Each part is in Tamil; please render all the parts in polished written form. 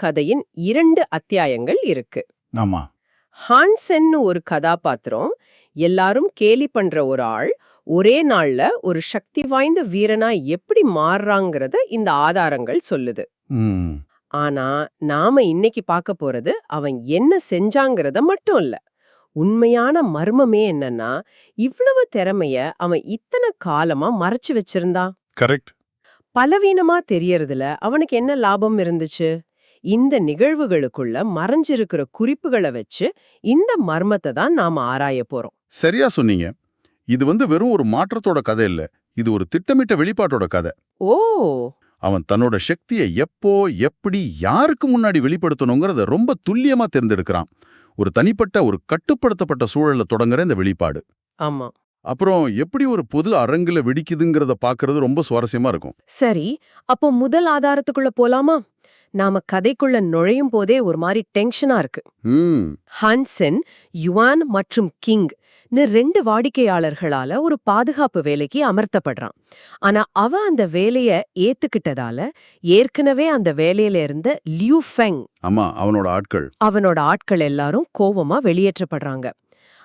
கதையின் 2 அத்தியாயங்கள் இருக்கு. ஆமா. ஹான்சென்னு ஒரு கதாபாத்திரம், எல்லாரும் கேலி பண்ற ஒரு ஆள், ஒரே நாள்ல ஒரு சக்தி வாய்ந்த வீரனா எப்படி மாறுறாங்கிறத இந்த ஆதாரங்கள் சொல்லுது. ம். ஆனா நாம இன்னைக்கு பார்க்க போறது அவன் என்ன செஞ்சாங்கிறத மட்டும் இல்ல. உண்மையான மர்மமே என்னன்னா, இவ்வளவு திறமைய அவன் இத்தனை காலமா மறைச்சு வச்சிருந்தான். கரெக்ட். பலவீனமா தெரியறதுல அவனுக்கு என்ன லாபம் இருந்துச்சு? இந்த நிகழ்வுகளுக்குள்ள மறைஞ்சிருக்கிற குறிப்புகளை வச்சு இந்த மர்மத்தை தான் நாம ஆராய போறோம். சரியா சொன்னீங்க. இது வெறும் ஒரு மாற்றத்தோட கதை இல்ல. இது ஒரு திட்டமிட்ட வெளிப்பாட்டோட கதை. ஓ, அவன் தன்னோட சக்தியை எப்போ, எப்படி, யாருக்கு முன்னாடி வெளிப்படுத்தணுங்கிறத ரொம்ப துல்லியமா தேர்ந்தெடுக்கிறான். ஒரு தனிப்பட்ட, ஒரு கட்டுப்படுத்தப்பட்ட சூழல்ல தொடங்குற இந்த வெளிப்பாடு. ஆமா. அப்புறம் எப்படி ஒரு பொது அரங்குல வெடிக்குதுங்கிறத பார்க்கிறது ரொம்ப சுவாரஸ்யமா இருக்கும். சரி, அப்போ முதல் ஆதாரத்துக்குள்ள போலாமா? நாம கதைக்குள்ள நுழையும் போதே ஒரு மாதிரி டென்ஷனா இருக்கு. ம். ஹான்சென், யுவான் மற்றும் கிங்னு 2 வாடிக்கையாளர்களால ஒரு பாதுகாப்பு வேலைக்கு அமர்த்தப்படுறான். ஆனா அவன் அந்த வேலைய ஏத்துக்கிட்டதால ஏற்கனவே அந்த வேலையில இருந்த லியூ ஃபெங், ஆமா, அவனோட ஆட்கள் எல்லாரும் கோவமா வெளியேற்றப்படுறாங்க.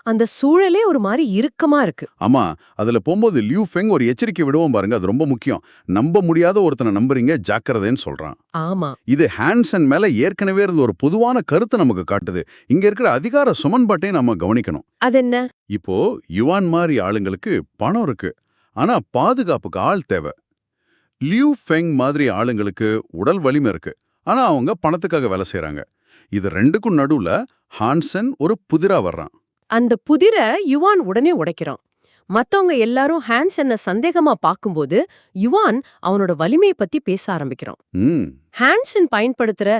அந்த சூழலே ஒரு மாதிரி இறுக்கமா இருக்கு. ஆமா, அதுல போகும்போது லியூ ஃபெங் ஒரு எச்சரிக்கை விடுவோம் பாருங்க, அது ரொம்ப முக்கியம். நம்ப முடியாத ஒருத்தனை நம்புறீங்க, ஜாக்கிரதைன்னு சொல்றான். ஆமா, இது ஹான்சன் மேல ஏற்கனவே இருந்த ஒரு பொதுவான கருத்தை நமக்கு காட்டுது. இங்க இருக்கிற அதிகார சுமன்பாட்டையும் நம்ம கவனிக்கணும். அது என்ன? இப்போ யுவான் மாதிரி ஆளுங்களுக்கு பணம் இருக்கு, ஆனா பாதுகாப்புக்கு ஆள் தேவை. லியூ ஃபெங் மாதிரி ஆளுங்களுக்கு உடல் வலிமை இருக்கு, ஆனா அவங்க பணத்துக்காக வேலை செய்றாங்க. இது ரெண்டுக்கும் நடுவுல ஹான்சன் ஒரு புதிரா வர்றான். அந்த புதிர யுவான் உடனே உடைக்கிறான். மத்தவங்க எல்லாரும் ஹான்சென்ன சந்தேகமா பார்க்கும்போது யுவான் அவனோட வலிமையை பத்தி பேச ஆரம்பிக்கிறான். ம். ஹான்சன் பயன்படுத்துற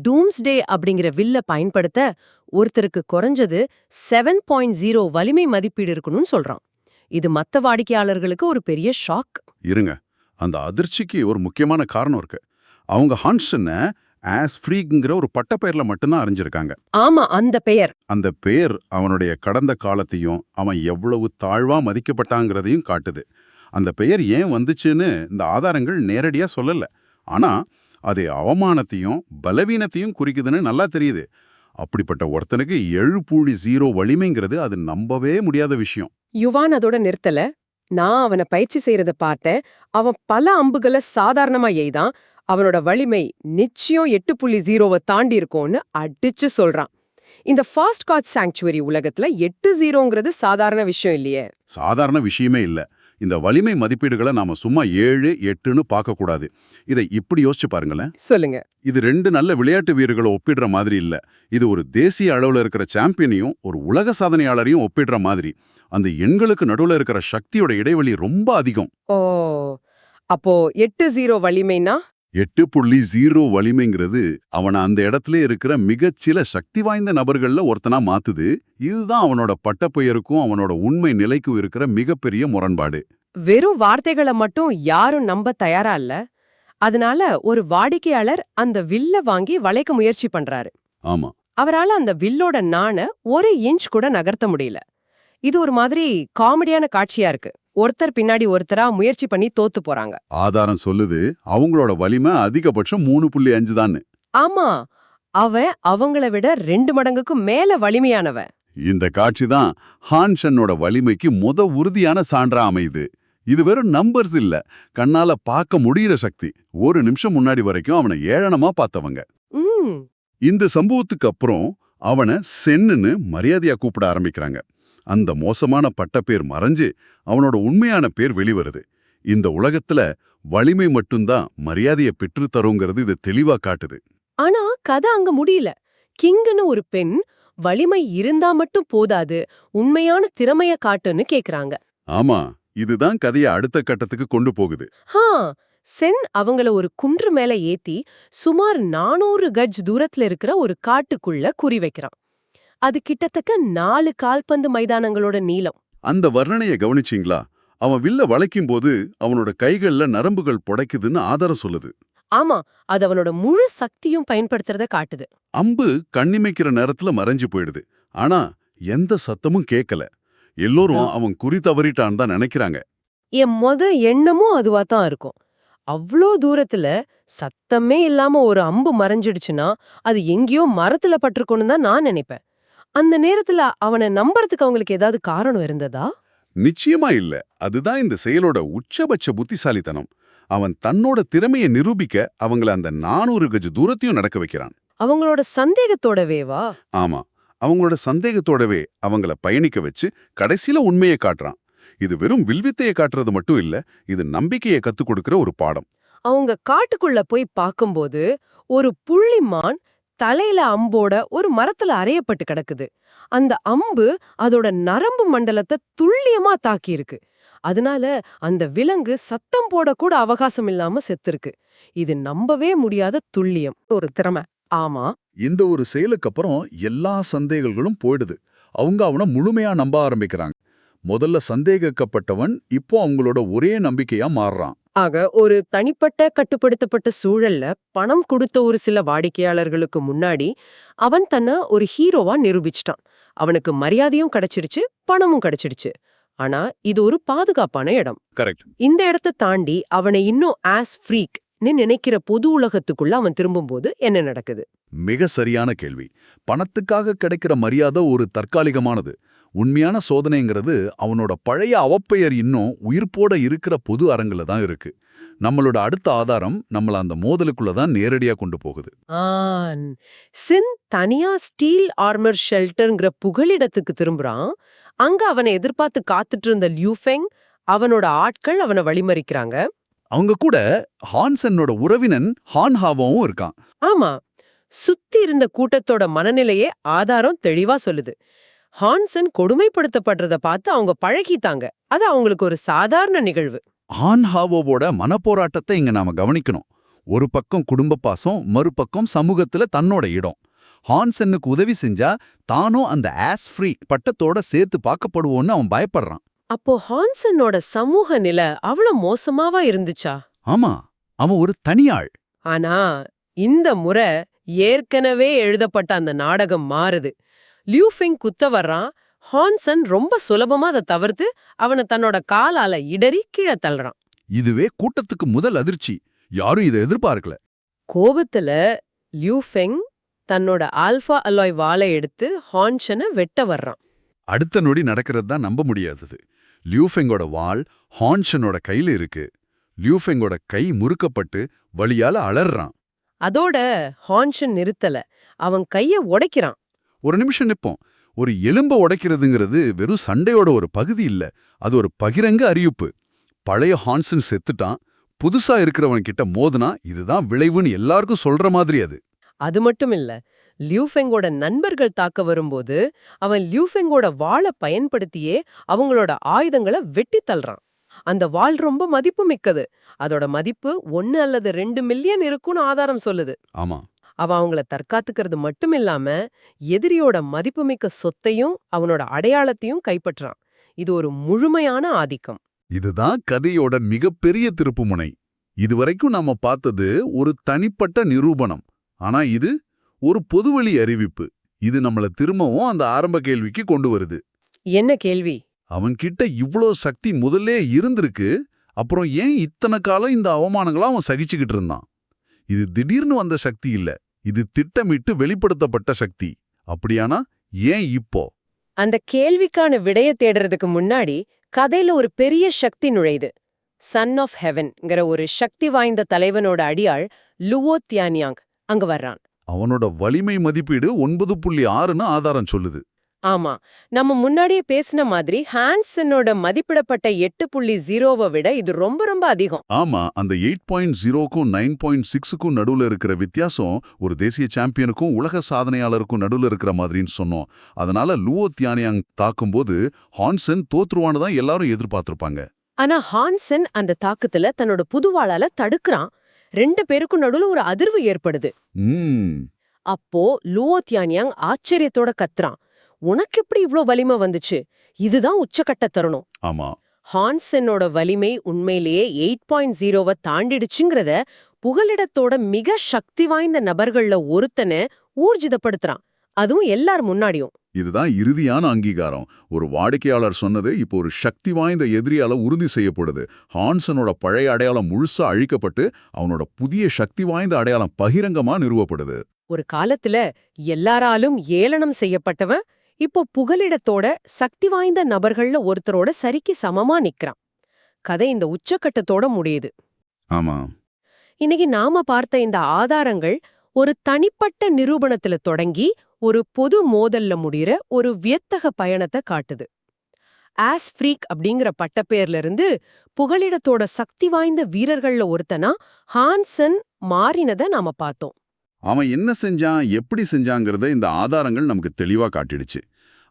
டூம்ஸ்டே அப்படிங்கிற வில்ல பயன்படுத்த ஒருத்தருக்கு குறைஞ்சது 7.0 வலிமை மதிப்பீடு இருக்கணும்னு சொல்றான். இது மத்த வாடிக்கையாளர்களுக்கு ஒரு பெரிய ஷாக். இருங்க, அந்த அதிர்ச்சிக்கு ஒரு முக்கியமான காரணம் இருக்கு. அவங்க ஹான்சனை ஆஸ் ஃப்ரீங்கிற ஒரு பட்டப்பெயர்ல மட்டும்தான் அறிஞ்சிருக்காங்க. ஆமா, அந்த பெயர். அந்த பெயர் அவனுடைய கடந்த காலத்தையும் அவன் எவ்வளவு தாழ்வா மதிக்கப்பட்டாங்கிறதையும் காட்டுது. அந்த பெயர் ஏன் வந்துச்சுன்னு இந்த ஆதாரங்கள் நேரடியா சொல்லல. ஆனா அது அவமானத்தையும் பலவீனத்தையும் குறிக்குதுன்னு நல்லா தெரியுது. அப்படிப்பட்ட ஒருத்தனுக்கு 7.0 வலிமைங்கிறது அது நம்பவே முடியாத விஷயம். யுவான் அதோட நிறுத்தல. நான் அவனை பயிற்சி செய்யறத பார்த்தேன். அவன் பல அம்புகளை சாதாரணமா எய்தான். அவனோட வலிமை நிச்சயம் 8.0 தாண்டி இருக்கும்னு அடிச்சு சொல்றான். இந்த ஃபாஸ்ட் காட் சாங்சுவரி உலகத்துல 8.0ங்கிறது சாதாரண விஷயம் இல்லையே. சாதாரண விஷயமே இல்ல. இந்த வலிமை மதிப்பீடுகளை நாம சும்மா 7, 8ன்னு பார்க்க கூடாது. இதை இப்படி யோசிச்சு பாருங்களேன். சொல்லுங்க. இது 2 நல்ல விளையாட்டு வீரர்களை ஒப்பிடுற மாதிரி இல்ல. இது ஒரு தேசிய அளவுல இருக்கிற சாம்பியனையும் ஒரு உலக சாதனையாளரையும் ஒப்பிடுற மாதிரி. அந்த எண்களுக்கு நடுவுல இருக்கிற சக்தியோட இடைவெளி ரொம்ப அதிகம். ஓ, அப்போ 8.0 வலிமைனா 8.0 வலிமைங்கிறது அவனை அந்த இடத்துல இருக்கிற மிகச்சில சக்தி வாய்ந்த நபர்கள்ல ஒருத்தனா மாத்துது. இதுதான் அவனோட பட்டப்பெயருக்கும் அவனோட உண்மை நிலைக்கும் இருக்கிற மிகப்பெரிய முரண்பாடு. வெறும் வார்த்தைகளை மட்டும் யாரும் நம்ப தயாரா இல்ல. அதனால ஒரு வாடிக்கையாளர் அந்த வில்ல வாங்கி வளைக்க முயற்சி பண்றாரு. ஆமா. அவரால அந்த வில்லோட நாண 1 இன்ச் கூட நகர்த்த முடியல. இது ஒரு மாதிரி காமெடியான காட்சியா இருக்கு. ஒருத்தர் பின்னாடி ஒருத்தரா முயற்சி பண்ணி தோத்து போறாங்க. ஆதாரம் சொல்லுது அவங்களோட வலிமை அதிகபட்சம் 3.5 தான்னு. ஆமா, அவன் அவங்கள விட 2 மடங்குக்கு மேல வலிமையானவன். இந்த காட்சி தான் ஹான்சனோட வலிமைக்கு உறுதியான சான்றா அமையுது. இது வெறும் நம்பர்ஸ் இல்ல, கண்ணால பார்க்க முடியிற சக்தி. ஒரு நிமிஷம் முன்னாடி வரைக்கும் அவனை ஏளனமா பார்த்தவங்க. ம், இந்த சம்பவத்துக்கு அப்புறம் அவனை சென்னுன்னு மரியாதையா கூப்பிட ஆரம்பிக்கிறாங்க. அந்த மோசமான பட்டப்பேர் மறைஞ்சு அவனோட உண்மையான பேர் வெளிவருது. இந்த உலகத்துல வலிமை மட்டும்தான் மரியாதையை பெற்று தருங்கிறது இது தெளிவா காட்டுது. ஆனா கதை அங்க முடியல. கிங்னு ஒரு பெண், வலிமை இருந்தா மட்டும் போதாது, உண்மையான திறமைய காட்டுன்னு கேக்குறாங்க. ஆமா, இதுதான் கதையை அடுத்த கட்டத்துக்கு கொண்டு போகுது. ஹா, சென் அவங்கள ஒரு குன்று மேல ஏத்தி சுமார் 400 கஜ் தூரத்துல இருக்கிற ஒரு காட்டுக்குள்ள குறி வைக்கிறான். அது கிட்டத்தட்ட 4 கால்பந்து மைதானங்களோட நீளம். அந்த வர்ணனையை கவனிச்சிங்களா? அவன் வில்ல வளைக்கும் போது அவனோட கைகள்ல நரம்புகள் புடைக்குதுன்னு ஆதாரம் சொல்லுது. ஆமா, அது அவனோட முழு சக்தியும் பயன்படுத்துறத காட்டுது. அம்பு கண்ணிமைக்கிற நேரத்துல மறைஞ்சு போயிடுது. ஆனா எந்த சத்தமும் கேட்கல. எல்லோரும் அவன் குறி தவறிட்டான்னு தான் நினைக்கிறாங்க. என் எண்ணமும் அதுவா தான் இருக்கும். அவ்ளோ தூரத்துல சத்தமே இல்லாம ஒரு அம்பு மறைஞ்சிடுச்சுன்னா அது எங்கேயோ மரத்துல பட்டிருக்கணும் தான் நான் நினைப்பேன். அந்த நேரத்துல அவனை நம்புறதுக்கு அவங்களுக்கு ஏதாவது காரணம் இருந்ததா? நிச்சயமா இல்ல. அதுதான் இந்த செயலோட உச்சபட்ச புத்திசாலித்தனம். அவன் தன்னோட திறமைய நிரூபிக்க அவங்கள அந்த 400 கஜ தூரத்தையும் நடக்க வைக்கிறான். அவங்களோட சந்தேகத்தோடவேவா? ஆமா, அவங்களோட சந்தேகத்தோடவே அவங்கள பயணிக்க வச்சு கடைசியில உண்மையை காட்டுறான். இது வெறும் வில்வித்தையை காட்டுறது மட்டும் இல்ல, இது நம்பிக்கையை கத்துக் கொடுக்கிற ஒரு பாடம். அவங்க காட்டுக்குள்ள போய் பார்க்கும்போது ஒரு புள்ளிமான் தலையில அம்போட ஒரு மரத்துல அறையப்பட்டு கிடக்குது. அந்த அம்பு அதோட நரம்பு மண்டலத்தை துல்லியமா தாக்கியிருக்கு. அதனால அந்த விலங்கு சத்தம் போட கூட அவகாசம் இல்லாம செத்துருக்கு. இது நம்பவே முடியாத துல்லியம், ஒரு திறமை. ஆமா, இந்த ஒரு செயலுக்கு அப்புறம் எல்லா சந்தேகங்களும் போயிடுது. அவங்க அவனை முழுமையா நம்ப ஆரம்பிக்கிறாங்க. முதல்ல சந்தேகிக்கப்பட்டவன் இப்போ அவங்களோட ஒரே நம்பிக்கையா மாறுறான். ஆக ஒரு தனிப்பட்ட கட்டுப்படுத்தப்பட்ட சூழல்ல பணம் கொடுத்த ஒரு சில வாடிக்கையாளர்களுக்கு முன்னாடி அவன் தன்னை ஒரு ஹீரோவா நிரூபிச்சிட்டான். அவனுக்கு மரியாதையும் கிடைச்சிருச்சு, பணமும் கிடைச்சிடுச்சு. ஆனா இது ஒரு பாதுகாப்பான இடம். கரெக்ட். இந்த இடத்தை தாண்டி அவனை இன்னும் ஆஸ் ஃப்ரீக் நினைக்கிற பொது உலகத்துக்குள்ள அவன் திரும்பும்போது என்ன நடக்குது? மிக சரியான கேள்வி. பணத்துக்காக கிடைக்கிற மரியாதை ஒரு தற்காலிகமானது. உண்மையான சோதனைங்கிறது அவனோட பழைய அவப்பெயர் இன்னும் உயிர்ப்போட இருக்கிற பொது அரங்குல தான் இருக்கு. நம்மளோட அடுத்த ஆதாரம் நம்மள அந்த மோதலுக்குள்ள தான் நேரடியா கொண்டு போகுது. சின் தனியா ஸ்டீல் ஆர்மர் ஷெல்டர்ங்கிற புகலிடத்துக்கு திரும்புறான். அங்க அவனை எதிர்பார்த்து காத்துட்டு இருந்த லியூஃபெங், அவனோட ஆட்கள் அவனை வழிமறிக்கிறாங்க. அவங்க கூட ஹான்சனோட உறவினன் ஹான்ஹாவும் இருக்கான். ஆமா, சுத்தி இருந்த கூட்டத்தோட மனநிலையே ஆதாரம் தெளிவா சொல்லுது. ஹான்சன் கொடுமைப்படுத்தப்படுறத பார்த்து அவங்க பழகிட்டாங்க. அது அவங்களுக்கு ஒரு சாதாரண நிகழ்வு. ஹான்ஹாவோட மனப்போராட்டத்தை இங்க நாம கவனிக்கணும். ஒரு பக்கம் குடும்ப பாசம், மறுபக்கம் சமூகத்துல தன்னோட இடம். ஹான்சனுக்கு உதவி செஞ்சா தானும் அந்த ஆஸ் ஃப்ரீ பட்டத்தோட சேர்த்து பார்க்கப்படுவோன்னு அவன் பயப்படுறான். அப்போ ஹான்சனோட சமூக நிலை அவ்வளவு மோசமாவா இருந்துச்சா? ஆமா, அவன் ஒரு தனியாள். ஆனா இந்த முறை ஏற்கனவே எழுதப்பட்ட அந்த நாடகம் மாறுது. லியூஃபெங் குத்த வர்றான். ஹான்சன் ரொம்ப சுலபமா அதை தவிர்த்து அவனை தன்னோட காலால இடறி கீழே தள்ளுறான். இதுவே கூட்டத்துக்கு முதல் அதிர்ச்சி. யாரும் இதை எதிர்பார்க்கல. கோபத்துல லியூஃபெங் தன்னோட ஆல்பா அலாய் வாளை எடுத்து ஹான்சனை வெட்ட வர்றான். அடுத்த நொடி நடக்கிறது தான் நம்ப முடியாதது. லியூஃபெங்கோட வாள் ஹான்சனோட கையில இருக்கு. லியூஃபெங்கோட கை முறுக்கப்பட்டு வலியால அலறான். அதோட ஹான்சன் நிறுத்தல, அவன் கைய உடைக்கிறான். ஒரு நிமிஷம் நிப்போம். ஒரு எலும்ப உடைக்கிறதுங்கிறது வெறும் சண்டையோட ஒரு பகுதி இல்ல, அது ஒரு பகிரங்க அறிவிப்பு. பழைய ஹான்சன் செத்துட்டான், புதுசா இருக்கிறவன் கிட்ட மோதுனா இதுதான் விளைவுன்னு எல்லாருக்கும் சொல்ற மாதிரி அது. அது மட்டும் இல்ல, லியூஃபெங்கோட நண்பர்கள் தாக்க வரும்போது அவன் லியூஃபெங்கோட வாளை பயன்படுத்தியே அவங்களோட ஆயுதங்களை வெட்டி தள்ளுறான். அந்த வாள் ரொம்ப மதிப்பு மிக்கது. அதோட மதிப்பு 1 அல்லது 2 மில்லியன் இருக்கும்னு ஆதாரம் சொல்லுது. ஆமா, அவன் அவங்கள தற்காத்துக்கிறது மட்டும் இல்லாம எதிரியோட மதிப்புமிக்க சொத்தையும் அவனோட அடையாளத்தையும் கைப்பற்றான். இது ஒரு முழுமையான ஆதிக்கம். இதுதான் கதையோட மிகப்பெரிய திருப்புமுனை. இதுவரைக்கும் நாம பார்த்தது ஒரு தனிப்பட்ட நிரூபணம். ஆனா இது ஒரு பொதுவெளி அறிவிப்பு. இது நம்மள திரும்பவும் அந்த ஆரம்ப கேள்விக்கு கொண்டு வருது. என்ன கேள்வி? அவன்கிட்ட இவ்ளோ சக்தி முதல்லே இருந்திருக்கு, அப்புறம் ஏன் இத்தனை காலம் இந்த அவமானங்கள அவன் சகிச்சுக்கிட்டு இருந்தான்? இது திடீர்னு வந்த சக்தி இல்ல, இது திட்டமிட்டு வெளிப்படுத்தப்பட்ட சக்தி. அப்படியானா ஏன் இப்போ? அந்த கேள்விக்கான விடைய தேடுறதுக்கு முன்னாடி கதையில ஒரு பெரிய சக்தி நுழையுது. சன் ஆஃப் ஹெவன்ங்கிற ஒரு சக்தி வாய்ந்த தலைவனோட அடியாள் லுவோ தியானியாங் அங்க வர்றான். அவனோட வலிமை மதிப்பீடு 9.6ன்னு ஆதாரம் சொல்லுது. ஆமா, நம்ம முன்னாடியே பேசின மாதிரி ஹான்சனோட மதிப்பிடப்பட்ட 8.0வை விட இது ரொம்ப ரொம்ப அதிகம். ஆமா, அந்த 8.0க்கும் 9.6க்கும் நடுவுல இருக்கிற வித்தியாசம் ஒரு தேசிய சாம்பியனுக்கும் உலக சாதனையாளருக்கும் நடுவுல இருக்கிற மாதிரின்னு சொன்னோம். அதனால லுவோ தியானியாங் தாக்கும்போது ஹான்சன் தோத்துருவான்னு தான் எல்லாரும் எதிர்பார்த்திருப்பாங்க. ஆனா ஹான்சன் அந்த தாக்குதல தன்னோட புதுவாளால தடுக்கிறான். 2 பேருக்கும் நடுவுல ஒரு அதிர்வு ஏற்படுது. அப்போ லுவோ தியானியாங் ஆச்சரியத்தோட கத்துறான், உனக்கு எப்படி இவ்ளோ வலிமை வந்துச்சு? இதுதான் உச்சக்கட்ட தருணம். ஆமா, ஹான்சனோட வலிமை உண்மையிலேயே 8.0வை தாண்டிடுச்சுங்கிறத புகலிடத்தோட மிக சக்தி வாய்ந்த நபர்கள்ல ஒருத்தனை ஊர்ஜிதப்படுத்துறான். அதுவும் எல்லார் முன்னாடியும். இதுதான் இறுதியான அங்கீகாரம். ஒரு வாடிக்கையாளர் சொன்னது இப்போ ஒரு சக்தி வாய்ந்த எதிரியால உறுதி செய்யப்படுது. ஹான்சனோட பழைய அடையாளம் முழுசா அழிக்கப்பட்டு அவனோட புதிய சக்தி வாய்ந்த அடையாளம் பகிரங்கமா நிறுவப்படுது. ஒரு காலத்துல எல்லாராலும் ஏளனம் செய்யப்பட்டவன் இப்போ புகலிடத்தோட சக்தி வாய்ந்த நபர்கள்ல ஒருத்தரோட சரிக்கு சமமா நிக்கிறான். கதை இந்த உச்சக்கட்டத்தோட முடியுது. ஆமா. இன்னைக்கு நாம பார்த்த இந்த ஆதாரங்கள் ஒரு தனிப்பட்ட நிரூபணத்துல தொடங்கி ஒரு பொது மோதல்ல முடிகிற ஒரு வியத்தக பயணத்தை காட்டுது. ஆஸ் ஃப்ரீக் அப்படிங்கிற பட்டப்பேர்ல இருந்து புகலிடத்தோட சக்தி வாய்ந்த வீரர்கள்ல ஒருத்தனா ஹான்சன் மாறினதை நாம பார்த்தோம். அவன் என்ன செஞ்சான், எப்படி செஞ்சாங்கிறத இந்த ஆதாரங்கள் நமக்கு தெளிவா காட்டிடுச்சு.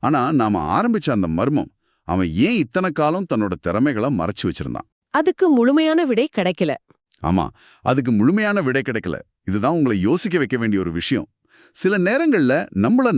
ஆனா நாம ஆரம்பிச்ச அந்த மர்மம், அவன் ஏன் இத்தனை காலம் தன்னோட திறமைகளை மறைச்சு வச்சிருந்தான்? அதுக்கு முழுமையான விடை கிடைக்கல. ஆமா, அதுக்கு முழுமையான விடை கிடைக்கல. இதுதான் உங்களை யோசிக்க வைக்க வேண்டிய ஒரு விஷயம். சில நேரங்கள்ல நம்மள